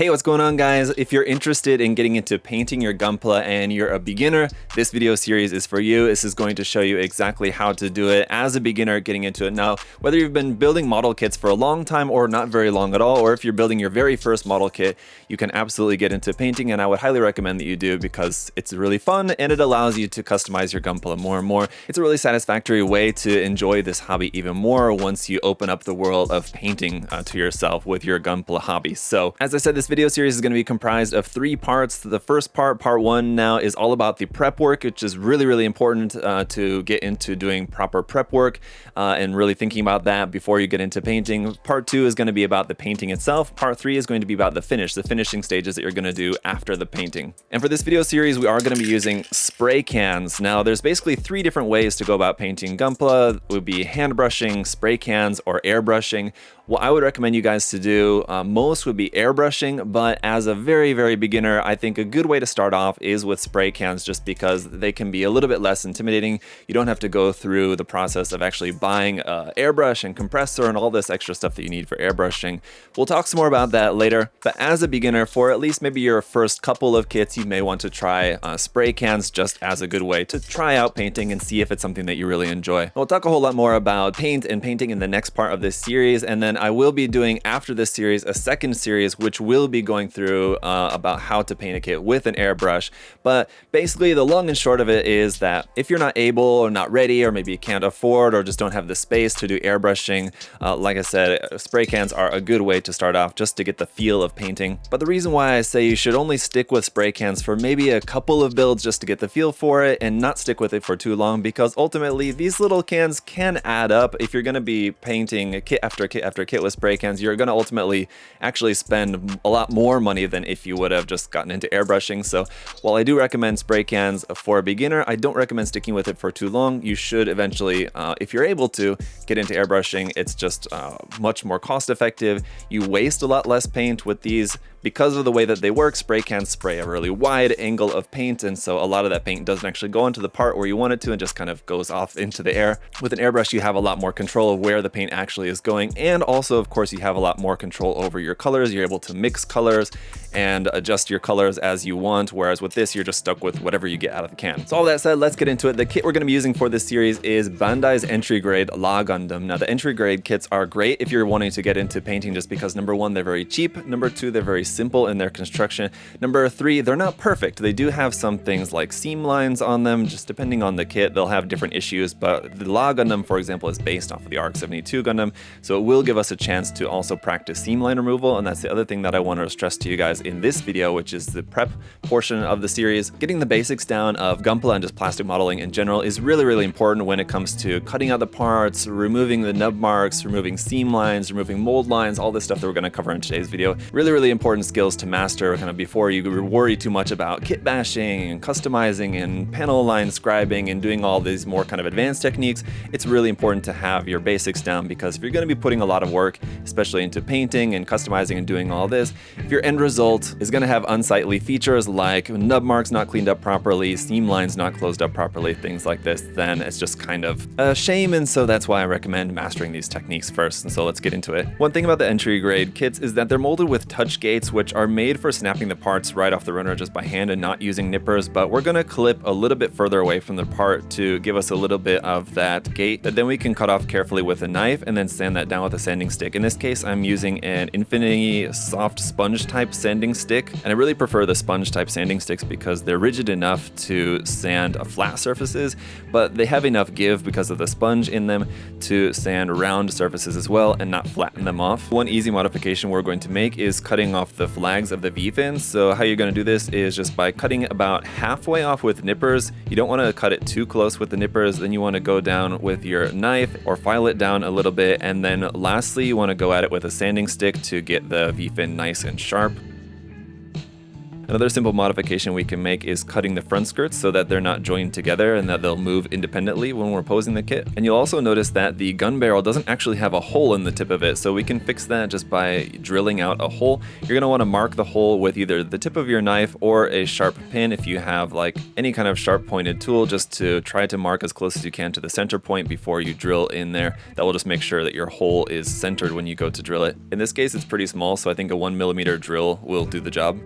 Hey, what's going on, guys? If you're interested in getting into painting your Gunpla and you're a beginner, this video series is for you. This is going to show you exactly how to do it as a beginner getting into it. Now, whether you've been building model kits for a long time or not very long at all, or if you're building your very first model kit, you can absolutely get into painting, and I would highly recommend that you do because it's really fun and it allows you to customize your Gunpla more and more. It's a really satisfactory way to enjoy this hobby even more once you open up the world of painting to yourself with your Gunpla hobby. So, as I said, this video series is going to be comprised of 3 parts. The first part, part 1 now, is all about the prep work, which is really important to get into doing proper prep work and really thinking about that before you get into painting. Part 2 is going to be about the painting itself. Part 3 is going to be about the finishing stages that you're going to do after the painting. And for this video series, we are going to be using spray cans. Now, there's basically 3 different ways to go about painting Gunpla. It would be hand brushing, spray cans, or airbrushing. What I would recommend you guys to do most would be airbrushing, but as a very beginner, I think a good way to start off is with spray cans, just because they can be a little bit less intimidating. You don't have to go through the process of actually buying an airbrush and compressor and all this extra stuff that you need for airbrushing. We'll talk some more about that later, but as a beginner, for at least maybe your first couple of kits, you may want to try spray cans just as a good way to try out painting and see if it's something that you really enjoy. We'll talk a whole lot more about paint and painting in the next part of this series, and then I will be doing, after this series, a second series which will be going through about how to paint a kit with an airbrush. But basically, the long and short of it is that if you're not able or not ready, or maybe you can't afford or just don't have the space to do airbrushing, like I said, spray cans are a good way to start off just to get the feel of painting. But the reason why I say you should only stick with spray cans for maybe a couple of builds just to get the feel for it and not stick with it for too long, because ultimately these little cans can add up. If you're going to be painting kit after kit after kit with spray cans, you're going to ultimately actually spend a lot more money than if you would have just gotten into airbrushing. So while I do recommend spray cans for a beginner, I don't recommend sticking with it for too long. You should eventually, if you're able to, get into airbrushing. It's just much more cost effective. You waste a lot less paint with these. Because of the way that they work, spray cans spray a really wide angle of paint, and so a lot of that paint doesn't actually go into the part where you want it to and just kind of goes off into the air. With an airbrush, you have a lot more control of where the paint actually is going, and also, of course, you have a lot more control over your colors. You're able to mix colors and adjust your colors as you want, whereas with this, you're just stuck with whatever you get out of the can. So all that said, let's get into it. The kit we're going to be using for this series is Bandai's entry grade Lah Gundam. Now, the entry grade kits are great if you're wanting to get into painting, just because number 1, they're very cheap, number 2, they're very simple in their construction, number 3, they're not perfect. They do have some things like seam lines on them, just depending on the kit, they'll have different issues, but the Lah Gundam, for example, is based off of the ARC-72 Gundam, so it will give us a chance to also practice seam line removal, and that's the other thing that I want to stress to you guys in this video, which is the prep portion of the series. Getting the basics down of Gunpla and just plastic modeling in general is really important when it comes to cutting out the parts, removing the nub marks, removing seam lines, removing mold lines, all this stuff that we're going to cover in today's video. Really important skills to master kind of before you worry too much about kit bashing and customizing and panel line scribing and doing all these more kind of advanced techniques. It's really important to have your basics down, because if you're going to be putting a lot of work, especially into painting and customizing and doing all this, if your end result is going to have unsightly features like nub marks not cleaned up properly, seam lines not closed up properly, things like this, then it's just kind of a shame, and so that's why I recommend mastering these techniques first. And so let's get into it. One thing about the entry grade kits is that they're molded with touch gates, which are made for snapping the parts right off the runner just by hand and not using nippers, but we're going to clip a little bit further away from the part to give us a little bit of that gate that then we can cut off carefully with a knife and then sand that down with a sanding stick. In this case, I'm using an Infinity soft sponge type sanding stick, and I really prefer the sponge type sanding sticks because they're rigid enough to sand flat surfaces, but they have enough give because of the sponge in them to sand round surfaces as well and not flatten them off. One easy modification we're going to make is cutting off the flags of the V-fins. So how you're going to do this is just by cutting about halfway off with nippers. You don't want to cut it too close with the nippers, then you want to go down with your knife or file it down a little bit, and then lastly you want to go at it with a sanding stick to get the V-fin nice and sharp. Another simple modification we can make is cutting the front skirts so that they're not joined together and that they'll move independently when we're posing the kit. And you'll also notice that the gun barrel doesn't actually have a hole in the tip of it, so we can fix that just by drilling out a hole. You're going to want to mark the hole with either the tip of your knife or a sharp pin if you have like any kind of sharp pointed tool, just to try to mark as close as you can to the center point before you drill in there. That will just make sure that your hole is centered when you go to drill it. In this case, it's pretty small, so I think a 1mm drill will do the job.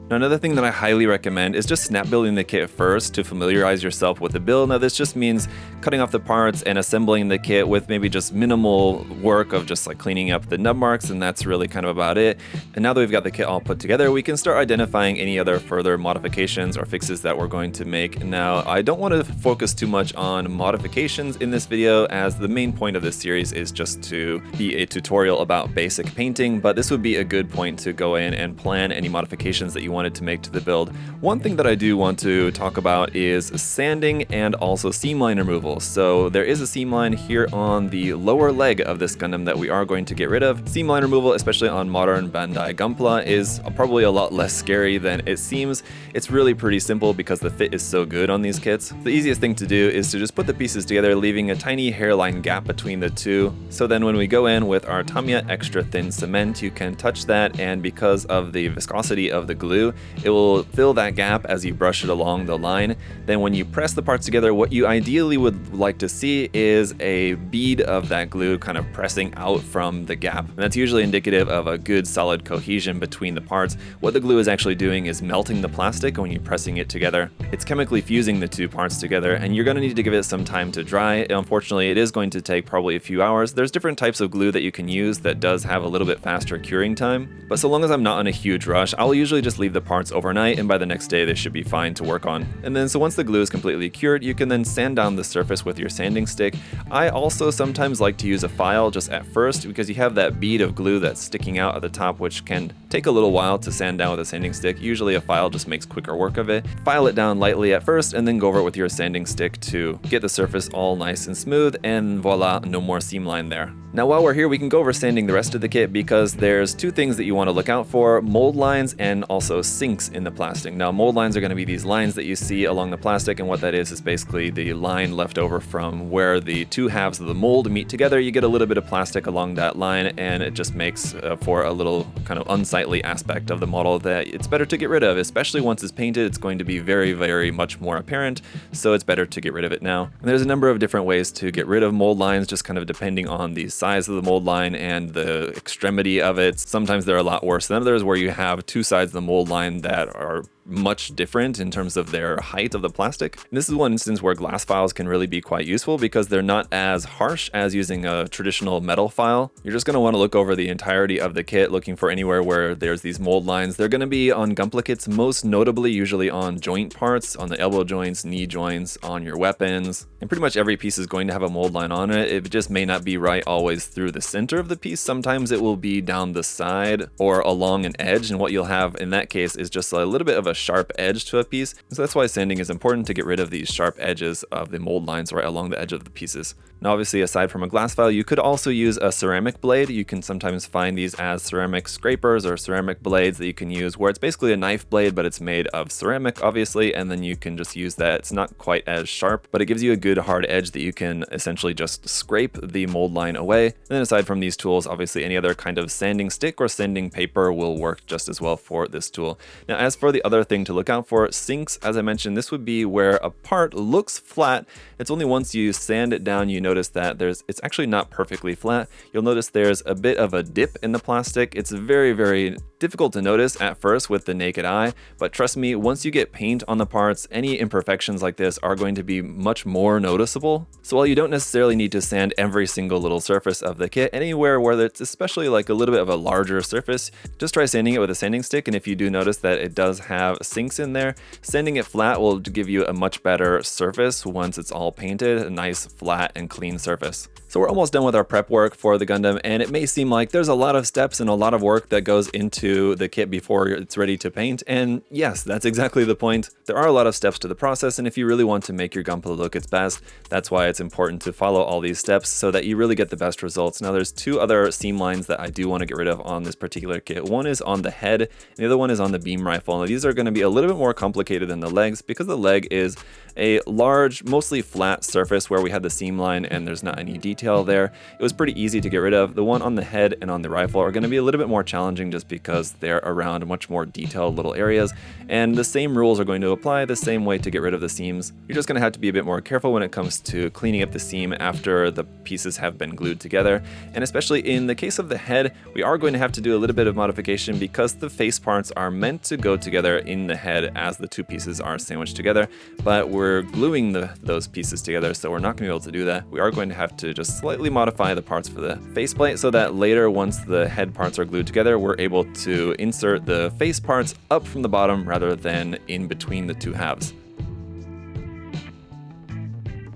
Now, another thing that I highly recommend is just snap building the kit first to familiarize yourself with the build. Now, this just means cutting off the parts and assembling the kit with maybe just minimal work of just like cleaning up the nub marks, and that's really kind of about it. And now that we've got the kit all put together, we can start identifying any other further modifications or fixes that we're going to make. Now, I don't want to focus too much on modifications in this video, as the main point of this series is just to be a tutorial about basic painting, but this would be a good point to go in and plan any modifications that you wanted to make to the build. One thing that I do want to talk about is sanding and also seam line removal. So there is a seam line here on the lower leg of this Gundam that we are going to get rid of. Seam line removal, especially on modern Bandai Gunpla, is probably a lot less scary than it seems. It's really pretty simple because the fit is so good on these kits. The easiest thing to do is to just put the pieces together, leaving a tiny hairline gap between the two. So then when we go in with our Tamiya extra thin cement, you can touch that, and because of the viscosity of the glue, it will fill that gap as you brush it along the line. Then when you press the parts together, what you ideally would like to see is a bead of that glue kind of pressing out from the gap. And that's usually indicative of a good solid cohesion between the parts. What the glue is actually doing is melting the plastic when you're pressing it together. It's chemically fusing the two parts together, and you're going to need to give it some time to dry. Unfortunately, it is going to take probably a few hours. There's different types of glue that you can use that does have a little bit faster curing time, but so long as I'm not in a huge rush, I'll usually just leave the parts overnight, and by the next day they should be fine to work on. And then so once the glue is completely cured, you can then sand down the surface with your sanding stick. I also sometimes like to use a file just at first, because you have that bead of glue that's sticking out at the top, which can take a little while to sand down with a sanding stick. Usually a file just makes quicker work of it. File it down lightly at first, and then go over it with your sanding stick to get the surface all nice and smooth, and voila, no more seam line there. Now while we're here, we can go over sanding the rest of the kit, because there's two things that you want to look out for: mold lines and also sinks in the plastic. Now mold lines are going to be these lines that you see along the plastic, and what that is basically the line left over from where the two halves of the mold meet together. You get a little bit of plastic along that line, and it just makes for a little kind of unsightly aspect of the model that it's better to get rid of, especially once it's painted. It's going to be very, very much more apparent, so it's better to get rid of it now. And there's a number of different ways to get rid of mold lines, just kind of depending on the size of the mold line and the extremity of it. Sometimes they're a lot worse than others, where you have two sides of the mold line that are much different in terms of their height of the plastic. And this is one instance where glass files can really be quite useful, because they're not as harsh as using a traditional metal file. You're just going to want to look over the entirety of the kit, looking for anywhere where there's these mold lines. They're going to be on Gunpla kits, most notably usually on joint parts, on the elbow joints, knee joints, on your weapons. And pretty much every piece is going to have a mold line on it. It just may not be right always through the center of the piece. Sometimes it will be down the side or along an edge, and what you'll have in that case is just a little bit of a sharp edge to a piece. So that's why sanding is important, to get rid of these sharp edges of the mold lines right along the edge of the pieces. Now obviously, aside from a glass file, you could also use a ceramic blade. You can sometimes find these as ceramic scrapers or ceramic blades that you can use, where it's basically a knife blade, but it's made of ceramic obviously, and then you can just use that. It's not quite as sharp, but it gives you a good hard edge that you can essentially just scrape the mold line away. And then aside from these tools, obviously any other kind of sanding stick or sanding paper will work just as well for this tool. Now as for the other thing to look out for, sinks, as I mentioned, this would be where a part looks flat. It's only once you sand it down you notice that it's actually not perfectly flat. You'll notice there's a bit of a dip in the plastic. It's very, very difficult to notice at first with the naked eye, but trust me, once you get paint on the parts, any imperfections like this are going to be much more noticeable. So while you don't necessarily need to sand every single little surface of the kit, anywhere where it's especially like a little bit of a larger surface, just try sanding it with a sanding stick. And if you do notice that it does have sinks in there, sanding it flat will give you a much better surface once it's all painted, a nice flat and clean surface. So we're almost done with our prep work for the Gundam, and it may seem like there's a lot of steps and a lot of work that goes into the kit before it's ready to paint, and yes, that's exactly the point. There are a lot of steps to the process, and if you really want to make your Gunpla look its best, that's why it's important to follow all these steps so that you really get the best results. Now there's two other seam lines that I do want to get rid of on this particular kit. One is on the head, and the other one is on the beam rifle. Now these are going to be a little bit more complicated than the legs because the leg is a large, mostly flat surface where we had the seam line and there's not any detail there. It was pretty easy to get rid of. The one on the head and on the rifle are going to be a little bit more challenging just because they're around much more detailed little areas, and the same rules are going to apply the same way to get rid of the seams. You're just going to have to be a bit more careful when it comes to cleaning up the seam after the pieces have been glued together, and especially in the case of the head, we are going to have to do a little bit of modification because the face parts are meant to go together in the head as the two pieces are sandwiched together, but we're gluing those pieces together, so we're not going to be able to do that. We are going to have to just slightly modify the parts for the faceplate so that later, once the head parts are glued together, we're able to insert the face parts up from the bottom rather than in between the two halves.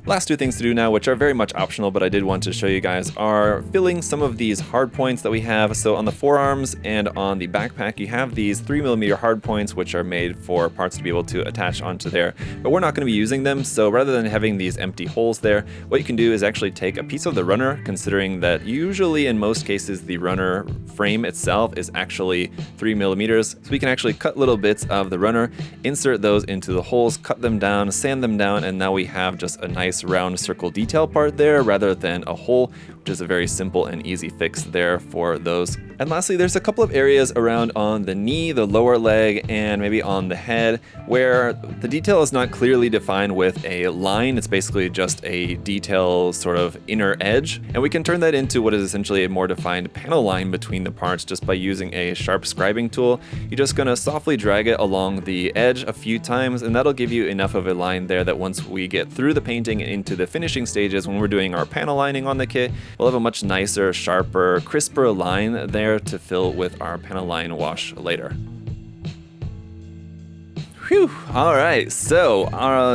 Last two things to do now, which are very much optional, but I did want to show you guys, are filling some of these hard points that we have. So on the forearms and on the backpack, you have these 3mm hard points, which are made for parts to be able to attach onto there, but we're not going to be using them. So rather than having these empty holes there, what you can do is actually take a piece of the runner, considering that usually in most cases, the runner frame itself is actually 3mm. So we can actually cut little bits of the runner, insert those into the holes, cut them down, sand them down, and now we have just a nice round circle detail part there rather than a hole, which is a very simple and easy fix there for those. And lastly, there's a couple of areas around on the knee, the lower leg, and maybe on the head where the detail is not clearly defined with a line. It's basically just a detail sort of inner edge, and we can turn that into what is essentially a more defined panel line between the parts just by using a sharp scribing tool. You're just going to softly drag it along the edge a few times, and that'll give you enough of a line there that once we get through the painting and into the finishing stages, when we're doing our panel lining on the kit, we'll have a much nicer, sharper, crisper line there to fill with our panel line wash later. Whew, all right, so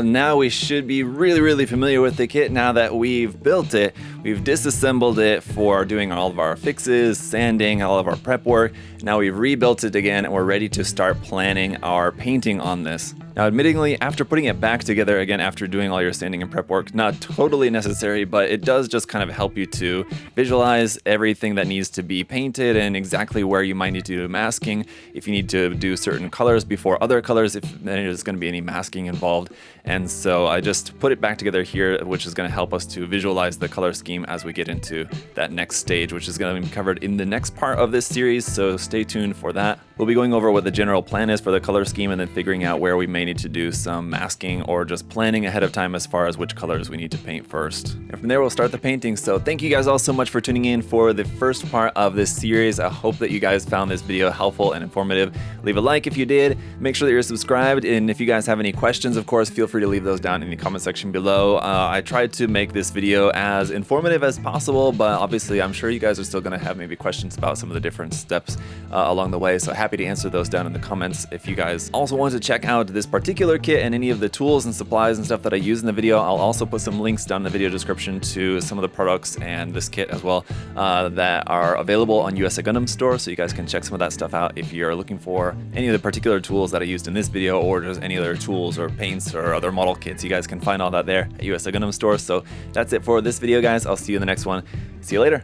now we should be really familiar with the kit now that we've built it. We've disassembled it for doing all of our fixes, sanding, all of our prep work. Now we've rebuilt it again and we're ready to start planning our painting on this. Now, admittingly, after putting it back together again, after doing all your sanding and prep work, not totally necessary, but it does just kind of help you to visualize everything that needs to be painted and exactly where you might need to do masking, if you need to do certain colors before other colors, if there's going to be any masking involved. And so I just put it back together here, which is going to help us to visualize the color scheme as we get into that next stage, which is going to be covered in the next part of this series, so stay tuned for that. We'll be going over what the general plan is for the color scheme and then figuring out where we may need to do some masking or just planning ahead of time as far as which colors we need to paint first. And from there, we'll start the painting. So thank you guys all so much for tuning in for the first part of this series. I hope that you guys found this video helpful and informative. Leave a like if you did. Make sure that you're subscribed. And if you guys have any questions, of course, feel free to leave those down in the comment section below. I tried to make this video as informative as possible, but obviously I'm sure you guys are still going to have maybe questions about some of the different steps along the way. So happy to answer those down in the comments. If you guys also want to check out this particular kit and any of the tools and supplies and stuff that I use in the video, I'll also put some links down in the video description to some of the products and this kit as well that are available on USA Gndam Store, so you guys can check some of that stuff out if you're looking for any of the particular tools that I used in this video, or just any other tools or paints or other model kits. You guys can find all that there at USA Gndam Store. So that's it for this video, guys. I'll see you in the next one. See you later.